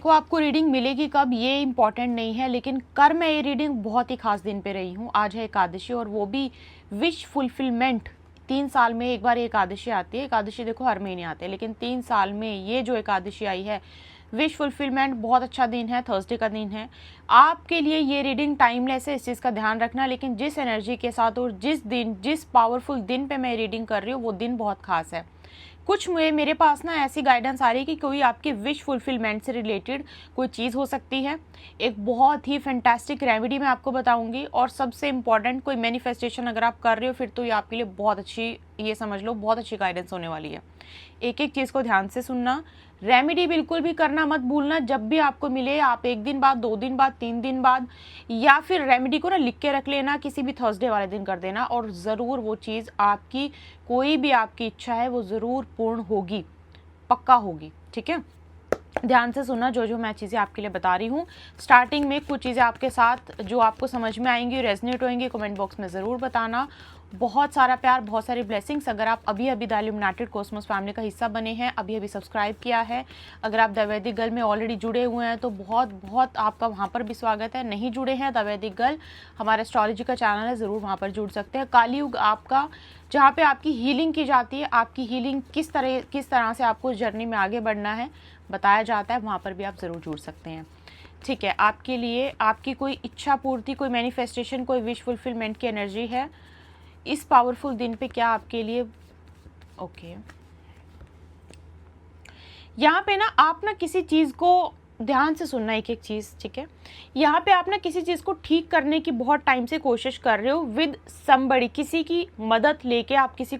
को आपको रीडिंग मिलेगी कब ये इम्पॉर्टेंट नहीं है, लेकिन कर मैं ये रीडिंग बहुत ही खास दिन पे रही हूँ। आज है एकादशी और वो भी विश फुलफिलमेंट। 3 साल में एक बार ये एकादशी आती है। एकादशी देखो हर महीने आते हैं, लेकिन 3 साल में ये जो एकादशी आई है, विश फुलफिलमेंट, बहुत अच्छा दिन है, थर्सडे का दिन है। आपके लिए ये रीडिंग टाइमलेस है, इस चीज़ का ध्यान रखना। लेकिन जिस एनर्जी के साथ और जिस पावरफुल दिन पे मैं रीडिंग कर रही हूँ वो दिन बहुत खास है। कुछ मेरे पास ना ऐसी गाइडेंस आ रही है कि कोई आपके विश फुलफिलमेंट से रिलेटेड कोई चीज़ हो सकती है। एक बहुत ही फैंटास्टिक रेमेडी मैं आपको बताऊंगी, और सबसे इम्पॉर्टेंट कोई मैनिफेस्टेशन अगर आप कर रहे हो फिर तो ये आपके लिए बहुत अच्छी, ये समझ लो बहुत अच्छी गाइडेंस होने वाली है। एक एक चीज़ को ध्यान से सुनना, रेमेडी बिल्कुल भी करना मत भूलना। जब भी आपको मिले आप 1 दिन बाद, 2 दिन बाद, 3 दिन बाद, या फिर रेमेडी को ना लिख के रख लेना, किसी भी थर्सडे वाले दिन कर देना, और ज़रूर वो चीज़ आपकी, कोई भी आपकी इच्छा है वो ज़रूर पूर्ण होगी, पक्का होगी। ठीक है, ध्यान से सुनना जो मैं चीज़ें आपके लिए बता रही हूँ। स्टार्टिंग में कुछ चीज़ें आपके साथ जो आपको समझ में आएंगी, रेजनेट होंगी, कमेंट बॉक्स में ज़रूर बताना। बहुत सारा प्यार, बहुत सारी ब्लेसिंग्स। अगर आप अभी अभी द इल्यूमिनेटेड कॉस्मोस फैमिली का हिस्सा बने हैं, अभी अभी सब्सक्राइब किया है, अगर आप द वैदिक गर्ल में ऑलरेडी जुड़े हुए हैं तो बहुत बहुत आपका वहाँ पर भी स्वागत है। नहीं जुड़े हैं, द वैदिक गर्ल हमारा एस्ट्रोलॉजी का चैनल है, ज़रूर वहाँ पर जुड़ सकते हैं। कालीयुग आपका, जहाँ पे आपकी हीलिंग की जाती है, आपकी हीलिंग किस तरह से आपको जर्नी में आगे बढ़ना है बताया जाता है, वहाँ पर भी आप ज़रूर जुड़ सकते हैं। ठीक है, आपके लिए आपकी कोई इच्छा पूर्ति, कोई मैनिफेस्टेशन, कोई विश फुलफिलमेंट की एनर्जी है इस पावरफुल दिन पे, क्या आपके लिए ओके। यहाँ पे ना आप ना किसी चीज़ को ध्यान से सुनना, एक एक चीज़, ठीक है। यहाँ पे आप ना किसी चीज़ को ठीक करने की बहुत टाइम से कोशिश कर रहे हो विद समबड़ी, किसी की मदद लेके आप किसी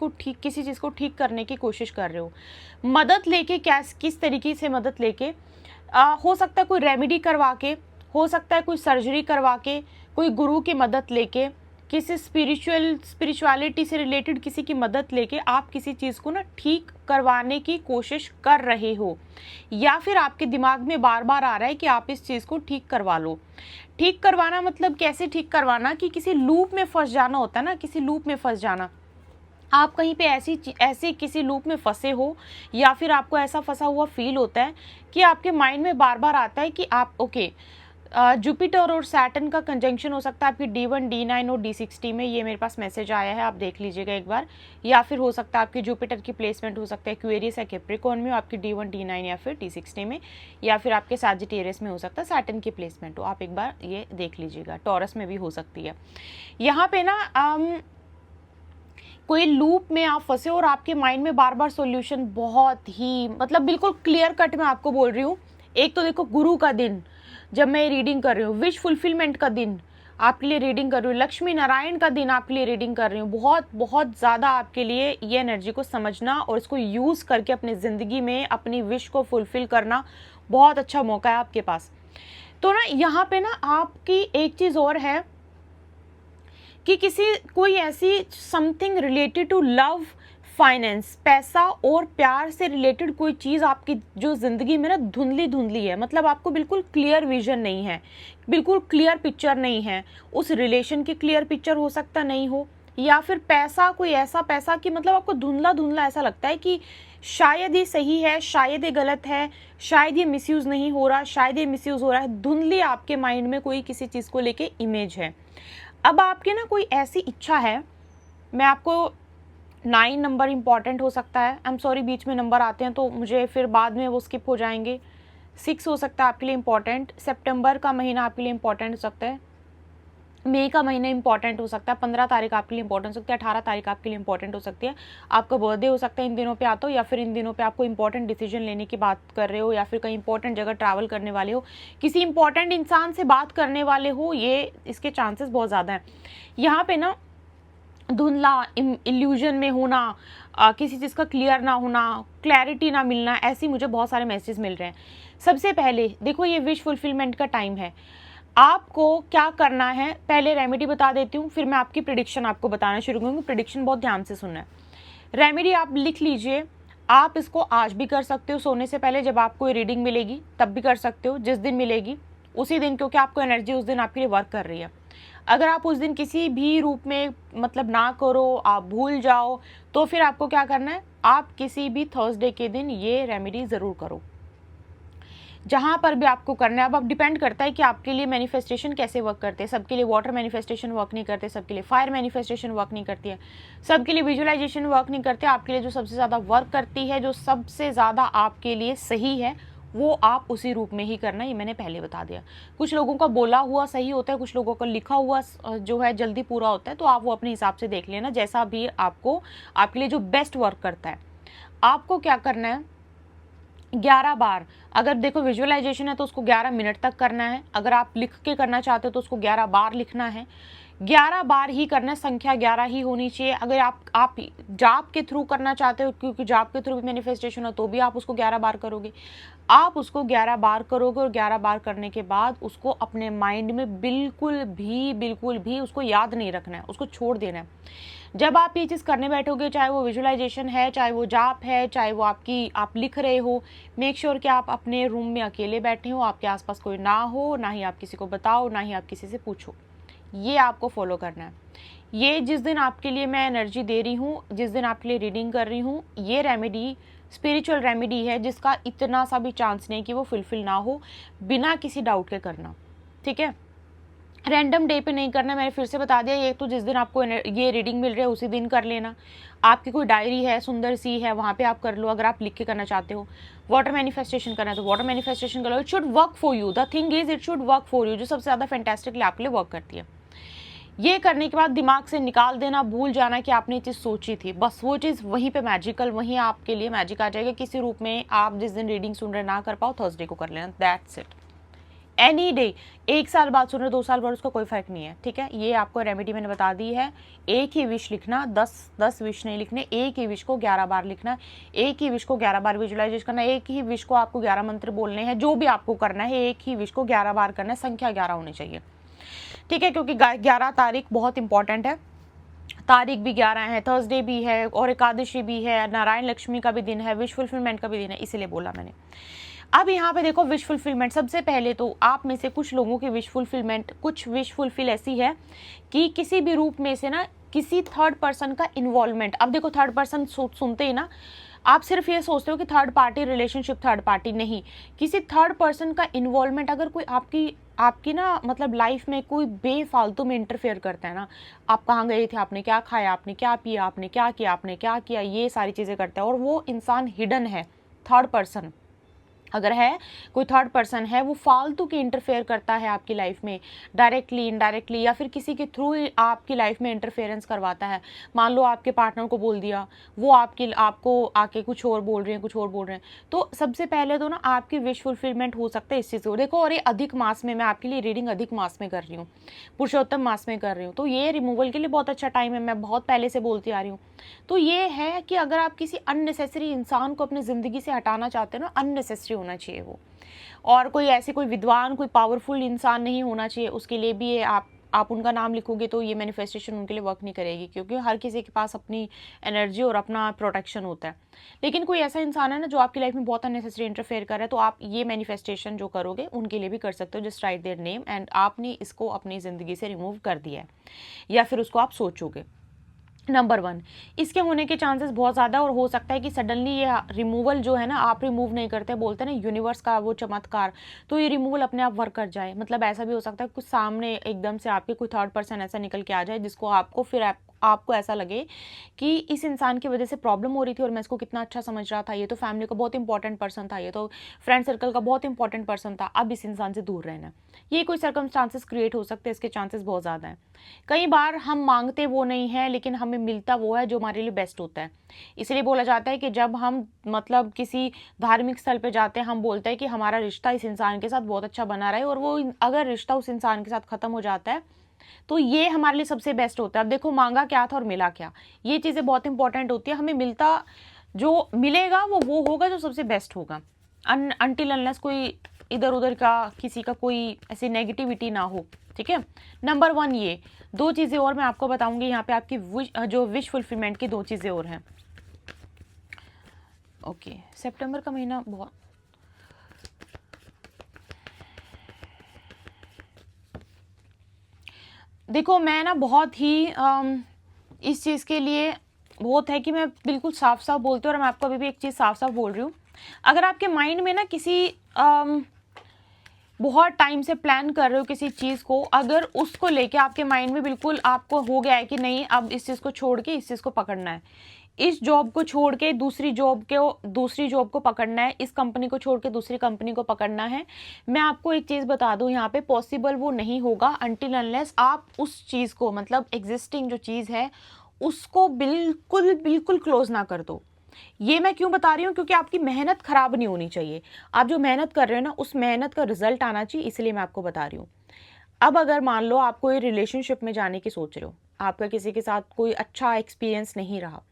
चीज़ को ठीक करने की कोशिश कर रहे हो। मदद लेके किस तरीके से मदद लेके, हो सकता है कोई रेमेडी करवा के, हो सकता है कोई सर्जरी करवा के, कोई गुरु की मदद लेके, किसी स्पिरिचुअलिटी से रिलेटेड किसी की मदद लेके आप किसी चीज़ को ना ठीक करवाने की कोशिश कर रहे हो, या फिर आपके दिमाग में बार बार आ रहा है कि आप इस चीज़ को ठीक करवा लो। ठीक करवाना मतलब कैसे ठीक करवाना, कि किसी लूप में फंस जाना होता है ना, किसी लूप में फंस जाना। आप कहीं पे ऐसे किसी लूप में फंसे हो, या फिर आपको ऐसा फंसा हुआ फील होता है कि आपके माइंड में बार बार आता है कि आप ओके, जुपिटर और सैटर्न का कंजंक्शन हो सकता है आपकी D1, D9 और D60 में। ये मेरे पास मैसेज आया है, आप देख लीजिएगा एक बार। या फिर हो सकता है आपकी जुपिटर की प्लेसमेंट हो सकता है एक्वेरियस या कैप्रिकॉर्न में, आपकी D1, D9 या फिर D60 में, या फिर आपके सैजिटेरियस में हो सकता है सैटर्न की प्लेसमेंट हो। आप एक बार ये देख लीजिएगा, टॉरस में भी हो सकती है। यहाँ पे ना कोई लूप में आप फंसे और आपके माइंड में बार बार सॉल्यूशन, बहुत ही मतलब बिल्कुल क्लियर कट मैं आपको बोल रही हूँ। एक तो देखो गुरु का दिन, जब मैं रीडिंग कर रही हूँ, विश फुलफिलमेंट का दिन आपके लिए रीडिंग कर रही हूँ, लक्ष्मी नारायण का दिन आपके लिए रीडिंग कर रही हूँ। बहुत बहुत ज़्यादा आपके लिए ये एनर्जी को समझना और इसको यूज़ करके अपनी ज़िंदगी में अपनी विश को फुलफिल करना बहुत अच्छा मौका है आपके पास। तो ना यहाँ पे ना आपकी एक चीज़ और है कि कोई ऐसी something related to love, finance, पैसा और प्यार से रिलेटेड कोई चीज़ आपकी जो ज़िंदगी में ना धुंधली धुंधली है, मतलब आपको बिल्कुल क्लियर विजन नहीं है, बिल्कुल क्लियर पिक्चर नहीं है। उस रिलेशन की क्लियर पिक्चर हो सकता नहीं हो, या फिर पैसा, कोई ऐसा पैसा कि मतलब आपको धुंधला धुंधला ऐसा लगता है कि शायद ये सही है, शायद ये गलत है, शायद ये मिसयूज़ नहीं हो रहा, शायद ये मिसयूज़ हो रहा है। धुंधली आपके माइंड में कोई किसी चीज़ को लेके इमेज है। अब आपके ना कोई ऐसी इच्छा है, मैं आपको 9 नंबर इम्पॉर्टेंट हो सकता है, आई एम सॉरी बीच में नंबर आते हैं तो मुझे फिर बाद में वो स्किप हो जाएंगे। 6 हो सकता है आपके लिए इम्पॉर्टेंट, सितंबर का महीना आपके लिए इम्पॉर्टेंट हो सकता है, मई का महीना इंपॉर्टेंट हो सकता है, 15 तारीख आपके लिए इंपॉर्टेंट हो सकती है, 18 तारीख आपके लिए इंपॉर्टेंट हो सकती है, आपका बर्थडे हो सकता है इन दिनों पे आता हो, या फिर इन दिनों पे आपको इंपॉर्टेंट डिसीजन लेने की बात कर रहे हो, या फिर कहीं इंपॉर्टेंट जगह ट्रैवल करने वाले हो, किसी इंपॉर्टेंट इंसान से बात करने वाले हो, ये इसके चांसेस बहुत ज़्यादा हैं। यहाँ पे ना धुंधला, इल्यूजन में होना, किसी चीज़ का क्लियर ना होना, क्लैरिटी ना मिलना, ऐसी मुझे बहुत सारे मैसेज मिल रहे हैं। सबसे पहले देखो, ये विश फुलफिलमेंट का टाइम है। आपको क्या करना है, पहले रेमेडी बता देती हूँ, फिर मैं आपकी प्रिडिक्शन आपको बताना शुरू करूँगी। प्रिडिक्शन बहुत ध्यान से सुनना है। रेमेडी आप लिख लीजिए, आप इसको आज भी कर सकते हो, सोने से पहले जब आपको रीडिंग मिलेगी तब भी कर सकते हो, जिस दिन मिलेगी उसी दिन, क्योंकि आपको एनर्जी उस दिन आपके लिए वर्क कर रही है। अगर आप उस दिन किसी भी रूप में मतलब ना करो, आप भूल जाओ, तो फिर आपको क्या करना है, आप किसी भी थर्सडे के दिन ये रेमेडी ज़रूर करो। जहाँ पर भी आपको करना है। अब डिपेंड करता है कि आपके लिए मैनिफेस्टेशन कैसे वर्क करते हैं। सबके लिए वाटर मैनिफेस्टेशन वर्क नहीं करते, सबके लिए फायर मैनिफेस्टेशन वर्क नहीं करती है, सबके लिए विजुअलाइजेशन वर्क नहीं करते। आपके लिए जो सबसे ज़्यादा वर्क करती है, जो सबसे ज़्यादा आपके लिए सही है, वो आप उसी रूप में ही करना। ये मैंने पहले बता दिया। कुछ लोगों का बोला हुआ सही होता है, कुछ लोगों का लिखा हुआ जो है जल्दी पूरा होता है, तो आप वो अपने हिसाब से देख लेना, जैसा भी आपको आपके लिए जो बेस्ट वर्क करता है। आपको क्या करना है, 11 बार, अगर देखो विजुअलाइजेशन है तो उसको 11 मिनट तक करना है। अगर आप लिख के करना चाहते हो तो उसको 11 बार लिखना है। 11 बार ही करना है, संख्या 11 ही होनी चाहिए। अगर आप जाप के थ्रू करना चाहते हो, क्योंकि जाप के थ्रू भी मैनिफेस्टेशन है, तो भी आप उसको 11 बार करोगे। आप उसको 11 बार करोगे और 11 बार करने के बाद उसको अपने माइंड में बिल्कुल भी उसको याद नहीं रखना है, उसको छोड़ देना है। जब आप ये चीज़ करने बैठोगे, चाहे वो विजुअलाइजेशन है, चाहे वो जाप है, चाहे वो आप लिख रहे हो, मेक श्योर कि आप अपने रूम में अकेले बैठे हो, आपके आसपास कोई ना हो, ना ही आप किसी को बताओ, ना ही आप किसी से पूछो। ये आपको फॉलो करना है। ये जिस दिन आपके लिए मैं एनर्जी दे रही हूँ, जिस दिन आपके लिए रीडिंग कर रही हूँ, ये रेमेडी स्पिरिचुअल रेमेडी है, जिसका इतना सा भी चांस नहीं कि वो फुलफिल ना हो, बिना किसी डाउट के करना, ठीक है। रैंडम डे पे नहीं करना। मैंने फिर से बता दिया, ये तो जिस दिन आपको ये रीडिंग मिल रही है उसी दिन कर लेना। आपकी कोई डायरी है सुंदर सी है, वहाँ पे आप कर लो। अगर आप लिख के करना चाहते हो, वाटर मैनिफेस्टेशन करना है तो वाटर मैनिफेस्टेशन कर लो। It should work for you, the thing is it should work for you, जो सबसे ज़्यादा फैंटास्टिकली आपके लिए वर्क करती है। ये करने के बाद दिमाग से निकाल देना, भूल जाना कि आपने ये चीज़ सोची थी। बस वो चीज़ वहीं पे मैजिकल, वहीं आपके लिए मैजिक आ जाएगा किसी रूप में। आप जिस दिन रीडिंग सुन रहे ना कर पाओ, थर्सडे को कर लेना, दैट्स इट। एनी डे, 1 साल बाद सुन रहे, 2 साल बाद, उसका कोई फर्क नहीं है, ठीक है। ये आपको रेमेडी मैंने बता दी है। एक ही विश लिखना, 10 विश नहीं लिखने। एक ही विश को 11 बार लिखना, एक ही विश को 11 बार विजुअलाइज करना, एक ही विश को आपको 11 मंत्र बोलने हैं। जो भी आपको करना है, एक ही विश को 11 बार करना है। संख्या 11 होनी चाहिए, ठीक है, क्योंकि 11 तारीख बहुत इंपॉर्टेंट है। तारीख भी 11 है, थर्सडे भी है, और एकादशी भी है, नारायण लक्ष्मी का भी दिन है, विश फुलफिलमेंट का भी दिन है, इसीलिए बोला मैंने। अब यहाँ पे देखो, विश फुलफिलमेंट, सबसे पहले तो आप में से कुछ लोगों की विश फुलफिलमेंट, कुछ विश फुलफिल ऐसी है कि किसी भी रूप में से ना किसी थर्ड पर्सन का इन्वॉल्वमेंट। अब देखो, थर्ड पर्सन सुनते ही ना आप सिर्फ ये सोचते हो कि third party relationship, third party नहीं, किसी थर्ड पर्सन का इन्वॉल्वमेंट। अगर कोई आपकी ना मतलब लाइफ में कोई बेफालतू में इंटरफेयर करता है ना, आप कहाँ गए थे, आपने क्या खाया, आपने क्या पिया, आपने क्या किया, आपने क्या किया, ये सारी चीज़ें करता है, और वो इंसान हिडन है, थर्ड पर्सन अगर है, कोई थर्ड पर्सन है, वो फालतू के इंटरफेयर करता है आपकी लाइफ में, डायरेक्टली इनडायरेक्टली, या फिर किसी के थ्रू आपकी लाइफ में इंटरफेरेंस करवाता है। मान लो आपके पार्टनर को बोल दिया, वो आपको आके कुछ और बोल रहे हैं, कुछ और बोल रहे हैं, तो सबसे पहले तो ना आपकी विश फुलफिलमेंट हो सकता है इस चीज़ को। देखो, और ये अधिक मास में, मैं आपके लिए रीडिंग अधिक मास में कर रही हूँ, पुरुषोत्तम मास में कर रही हूँ, तो ये रिमूवल के लिए बहुत अच्छा टाइम है, मैं बहुत पहले से बोलती आ रही हूँ। तो ये है कि अगर आप किसी अननेसेसरी इंसान को अपनी ज़िंदगी से हटाना चाहते हो ना, अननेसेसरी होना चाहिए वो, और कोई ऐसी कोई विद्वान, कोई पावरफुल इंसान नहीं होना चाहिए। उसके लिए भी ये आप उनका नाम लिखोगे तो ये मैनिफेस्टेशन उनके लिए वर्क नहीं करेगी, क्योंकि हर किसी के पास अपनी एनर्जी और अपना प्रोटेक्शन होता है। लेकिन कोई ऐसा इंसान है ना जो आपकी लाइफ में बहुत अननेसेसरी इंटरफेयर कर रहा है, तो आप ये मैनिफेस्टेशन जो करोगे उनके लिए भी कर सकते हो। Just right their name and आपने इसको अपनी ज़िंदगी से रिमूव कर दिया है, या फिर उसको आप सोचोगे। नंबर 1, इसके होने के चांसेस बहुत ज़्यादा, और हो सकता है कि सडनली ये रिमूवल जो है ना, आप रिमूव नहीं करते, बोलते हैं ना यूनिवर्स का वो चमत्कार, तो ये रिमूवल अपने आप वर्क कर जाए। मतलब ऐसा भी हो सकता है कुछ सामने एकदम से आपके कोई थर्ड पर्सन ऐसा निकल के आ जाए, जिसको आपको फिर आपको ऐसा लगे कि इस इंसान की वजह से प्रॉब्लम हो रही थी और मैं इसको कितना अच्छा समझ रहा था, ये तो फैमिली का बहुत इंपॉर्टेंट पर्सन था, ये तो फ्रेंड सर्कल का बहुत इंपॉर्टेंट पर्सन था, अब इस इंसान से दूर रहना। ये कोई सर्कमस्टांसेस क्रिएट हो सकते हैं, इसके चांसेस बहुत ज़्यादा हैं। कई बार हम मांगते वो नहीं है, लेकिन हमें मिलता वो है जो हमारे लिए बेस्ट होता है। इसलिए बोला जाता है कि जब हम मतलब किसी धार्मिक स्थल पे जाते हैं, हम बोलते हैं कि हमारा रिश्ता इस इंसान के साथ बहुत अच्छा बना रहे, और वो अगर रिश्ता उस इंसान के साथ ख़त्म हो जाता है तो ये हमारे लिए सबसे बेस्ट होता है। अब देखो, मांगा क्या था और मिला क्या, ये चीज़ें बहुत इंपॉर्टेंट होती है। हमें मिलता जो मिलेगा वो होगा जो सबसे बेस्ट होगा, अनटिल अनलेस कोई इधर उधर का किसी का कोई ऐसी नेगेटिविटी ना हो, ठीक है। नंबर 1 ये 2 चीज़ें और मैं आपको बताऊंगी। यहाँ पे आपकी जो विश फुलफिलमेंट की 2 चीज़ें और हैं। ओके, सितंबर का महीना बहुत, देखो मैं ना बहुत ही इस चीज़ के लिए बहुत है कि मैं बिल्कुल साफ साफ बोलती हूँ, और मैं आपको अभी भी एक चीज़ साफ साफ बोल रही हूँ अगर आपके माइंड में ना किसी बहुत टाइम से प्लान कर रहे हो किसी चीज़ को, अगर उसको लेके आपके माइंड में बिल्कुल आपको हो गया है कि नहीं अब इस चीज़ को छोड़ के इस चीज़ को पकड़ना है, इस जॉब को छोड़ के दूसरी जॉब को पकड़ना है, इस कंपनी को छोड़ के दूसरी कंपनी को पकड़ना है, मैं आपको एक चीज़ बता दूं, यहाँ पे पॉसिबल वो नहीं होगा अनटिल अनलेस आप उस चीज़ को, मतलब एग्जिस्टिंग जो चीज़ है उसको बिल्कुल बिल्कुल क्लोज ना कर दो। ये मैं क्यों बता रही हूँ, क्योंकि आपकी मेहनत खराब नहीं होनी चाहिए। आप जो मेहनत कर रहे हो ना उस मेहनत का रिजल्ट आना चाहिए, इसलिए मैं आपको बता रही हूँ। अब अगर मान लो आप कोई रिलेशनशिप में जाने की सोच रहे हो, आपका किसी के साथ कोई अच्छा एक्सपीरियंस नहीं रहा,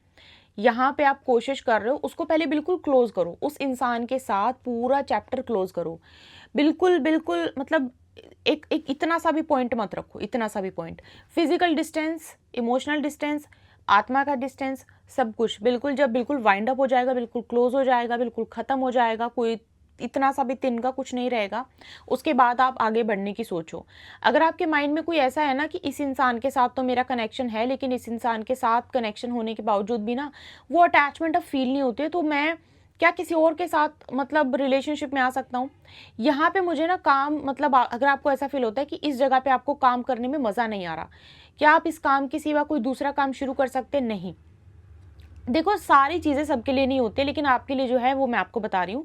यहाँ पे आप कोशिश कर रहे हो, उसको पहले बिल्कुल क्लोज करो, उस इंसान के साथ पूरा चैप्टर क्लोज करो, बिल्कुल बिल्कुल, मतलब एक इतना सा भी पॉइंट मत रखो, इतना सा भी point. Physical distance, emotional distance, आत्मा का डिस्टेंस, सब कुछ बिल्कुल, जब बिल्कुल वाइंड अप हो जाएगा, बिल्कुल क्लोज हो जाएगा, बिल्कुल ख़त्म हो जाएगा, कोई इतना सा भी तिनका कुछ नहीं रहेगा, उसके बाद आप आगे बढ़ने की सोचो। अगर आपके माइंड में कोई ऐसा है ना कि इस इंसान के साथ तो मेरा कनेक्शन है, लेकिन इस इंसान के साथ कनेक्शन होने के बावजूद भी ना वो अटैचमेंट अब फील नहीं होती है, तो मैं क्या किसी और के साथ मतलब रिलेशनशिप में आ सकता हूँ। यहाँ पे मुझे ना काम, मतलब अगर आपको ऐसा फील होता है कि इस जगह पे आपको काम करने में मज़ा नहीं आ रहा, क्या आप इस काम के सिवा कोई दूसरा काम शुरू कर सकते? नहीं। देखो, सारी चीज़ें सबके लिए नहीं होती, लेकिन आपके लिए जो है वो मैं आपको बता रही हूँ।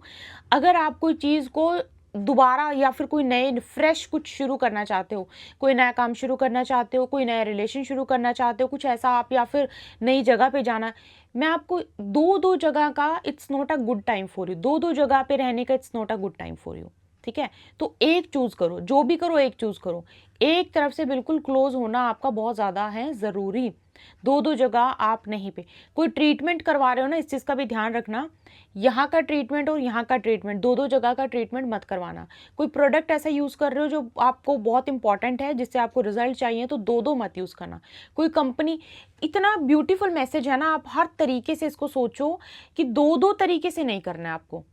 अगर आप कोई चीज़ को दोबारा या फिर कोई नए फ्रेश कुछ शुरू करना चाहते हो, कोई नया काम शुरू करना चाहते हो, कोई नया रिलेशन शुरू करना चाहते हो, कुछ ऐसा आप, या फिर नई जगह पे जाना, मैं आपको दो दो जगह का it's not a good time for you, दो दो जगह पे रहने का it's not a good time for you. ठीक है, तो एक चूज करो, जो भी करो एक चूज करो। एक तरफ से बिल्कुल क्लोज होना आपका बहुत ज़्यादा है ज़रूरी, दो दो जगह आप नहीं पे। कोई ट्रीटमेंट करवा रहे हो ना, इस चीज़ का भी ध्यान रखना, यहाँ का ट्रीटमेंट और यहाँ का ट्रीटमेंट, दो दो जगह का ट्रीटमेंट मत करवाना। कोई प्रोडक्ट ऐसा यूज़ कर रहे हो जो आपको बहुत इंपॉर्टेंट है, जिससे आपको रिजल्ट चाहिए, तो दो दो मत यूज़ करना। कोई कंपनी, इतना ब्यूटीफुल मैसेज है ना, आप हर तरीके से इसको सोचो कि दो दो तरीके से नहीं करना है आपको।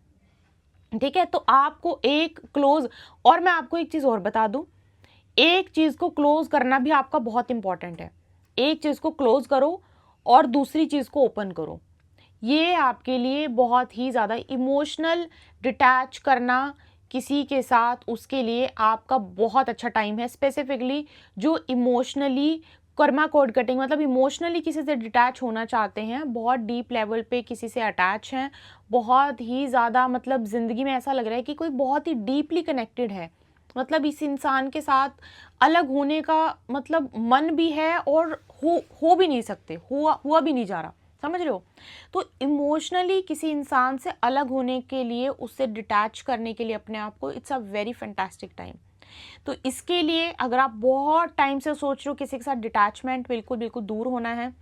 ठीक है, तो आपको एक क्लोज, और मैं आपको एक चीज़ और बता दूं, एक चीज़ को क्लोज करना भी आपका बहुत इंपॉर्टेंट है। एक चीज़ को क्लोज करो और दूसरी चीज़ को ओपन करो, ये आपके लिए बहुत ही ज़्यादा इमोशनल डिटैच करना किसी के साथ, उसके लिए आपका बहुत अच्छा टाइम है। स्पेसिफिकली जो इमोशनली कर्मा कोड कटिंग, मतलब इमोशनली किसी से डिटैच होना चाहते हैं, बहुत डीप लेवल पे किसी से अटैच हैं, बहुत ही ज़्यादा, मतलब ज़िंदगी में ऐसा लग रहा है कि कोई बहुत ही डीपली कनेक्टेड है, मतलब इस इंसान के साथ अलग होने का मतलब मन भी है और हो भी नहीं सकते, हुआ भी नहीं जा रहा, समझ रहे हो। तो इमोशनली किसी इंसान से अलग होने के लिए, उससे डिटैच करने के लिए अपने आप को, it's a very fantastic time. तो इसके लिए अगर आप बहुत टाइम से सोच रहे हो किसी के साथ डिटैचमेंट बिल्कुल बिल्कुल दूर होना है,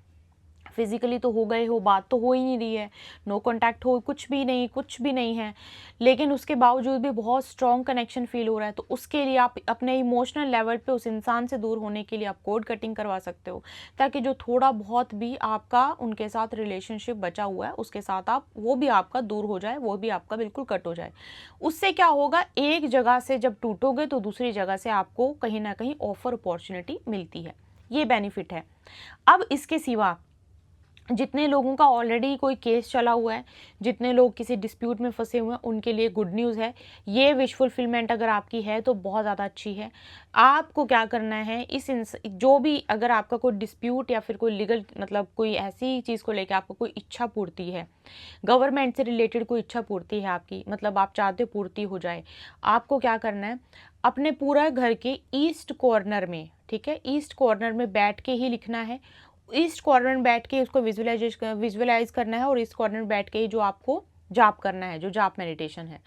फिजिकली तो हो गए हो, बात तो हो ही नहीं रही है, नो कांटेक्ट हो, कुछ भी नहीं है, लेकिन उसके बावजूद भी बहुत स्ट्रॉन्ग कनेक्शन फील हो रहा है, तो उसके लिए आप अपने इमोशनल लेवल पे उस इंसान से दूर होने के लिए आप कोड कटिंग करवा सकते हो, ताकि जो थोड़ा बहुत भी आपका उनके साथ रिलेशनशिप बचा हुआ है उसके साथ आप, वो भी आपका दूर हो जाए, वो भी आपका बिल्कुल कट हो जाए। उससे क्या होगा, एक जगह से जब टूटोगे तो दूसरी जगह से आपको कहीं ना कहीं ऑफर अपॉर्चुनिटी मिलती है, ये बेनिफिट है। अब इसके सिवा जितने लोगों का ऑलरेडी कोई केस चला हुआ है, जितने लोग किसी डिस्प्यूट में फंसे हुए हैं, उनके लिए गुड न्यूज़ है। ये विश फुलफिलमेंट अगर आपकी है तो बहुत ज़्यादा अच्छी है। आपको क्या करना है, जो भी, अगर आपका कोई डिस्प्यूट या फिर कोई लीगल, मतलब कोई ऐसी चीज़ को लेकर आपको कोई इच्छा पूर्ति है, गवर्नमेंट से रिलेटेड कोई इच्छा पूर्ति है आपकी, मतलब आप चाहते हो पूर्ति हो जाए, आपको क्या करना है, अपने पूरा घर के ईस्ट कॉर्नर में, ठीक है, ईस्ट कॉर्नर में बैठ के ही लिखना है। ईस्ट कॉर्नर में बैठ के उसको विजुअलाइज करना है, और ईस्ट कॉर्नर में बैठ के ही जो आपको जाप करना है, जो जाप मेडिटेशन है,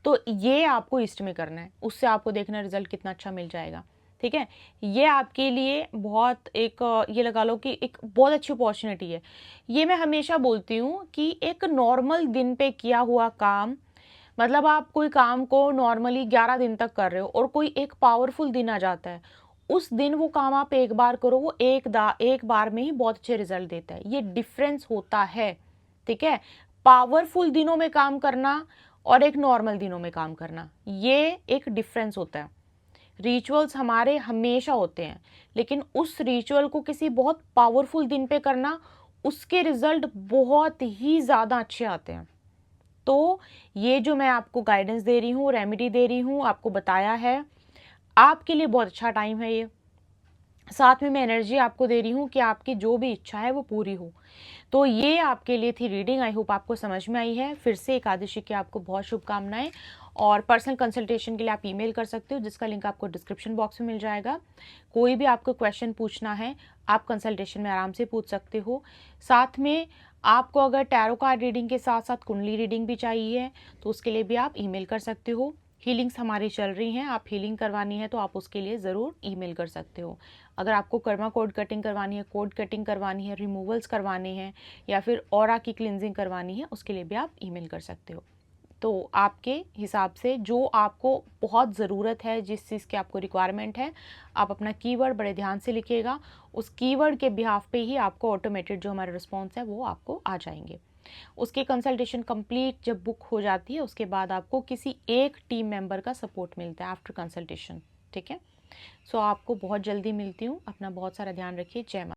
तो ये आपको ईस्ट में करना है। उससे आपको देखना रिजल्ट कितना अच्छा मिल जाएगा। ठीक है, ये आपके लिए बहुत एक, ये लगा लो कि एक बहुत अच्छी अपॉर्चुनिटी है। ये मैं हमेशा बोलती हूँ कि एक नॉर्मल दिन पे किया हुआ काम, मतलब आप कोई काम को नॉर्मली 11 दिन तक कर रहे हो, और कोई एक पावरफुल दिन आ जाता है, उस दिन वो काम आप एक बार करो, वो एक बार में ही बहुत अच्छे रिजल्ट देता है। ये डिफरेंस होता है। ठीक है, पावरफुल दिनों में काम करना और एक नॉर्मल दिनों में काम करना, ये एक डिफरेंस होता है। रिचुअल्स हमारे हमेशा होते हैं, लेकिन उस रिचुअल को किसी बहुत पावरफुल दिन पे करना, उसके रिजल्ट बहुत ही ज़्यादा अच्छे आते हैं। तो ये जो मैं आपको गाइडेंस दे रही हूँ, रेमेडी दे रही हूँ, आपको बताया है, आपके लिए बहुत अच्छा टाइम है ये। साथ में मैं एनर्जी आपको दे रही हूँ कि आपकी जो भी इच्छा है वो पूरी हो। तो ये आपके लिए थी रीडिंग, आई होप आपको समझ में आई है। फिर से एकादशी की आपको बहुत शुभकामनाएं, और पर्सनल कंसल्टेशन के लिए आप ईमेल कर सकते हो, जिसका लिंक आपको डिस्क्रिप्शन बॉक्स में मिल जाएगा। कोई भी आपको क्वेश्चन पूछना है, आप कंसल्टेशन में आराम से पूछ सकते हो। साथ में आपको अगर टैरो कार्ड रीडिंग के साथ साथ कुंडली रीडिंग भी चाहिए, तो उसके लिए भी आप ईमेल कर सकते हो। हीलिंग्स हमारी चल रही हैं, आप हीलिंग करवानी है तो आप उसके लिए ज़रूर ईमेल कर सकते हो। अगर आपको कर्मा कोड कटिंग करवानी है, कोड कटिंग करवानी है, रिमूवल्स करवाने हैं, या फिर ऑरा की क्लिनजिंग करवानी है, उसके लिए भी आप ईमेल कर सकते हो। तो आपके हिसाब से जो आपको बहुत ज़रूरत है, जिस चीज़ की आपको रिक्वायरमेंट है, आप अपना कीवर्ड बड़े ध्यान से लिखिएगा। उस कीवर्ड के बिहाफ पे ही आपको ऑटोमेटेड जो हमारे रिस्पॉन्स है वो आपको आ जाएंगे। उसकी कंसल्टेशन कंप्लीट जब बुक हो जाती है, उसके बाद आपको किसी एक टीम मेंबर का सपोर्ट मिलता है आफ्टर कंसल्टेशन। ठीक है, सो आपको बहुत जल्दी मिलती हूँ। अपना बहुत सारा ध्यान रखिए। जय माता।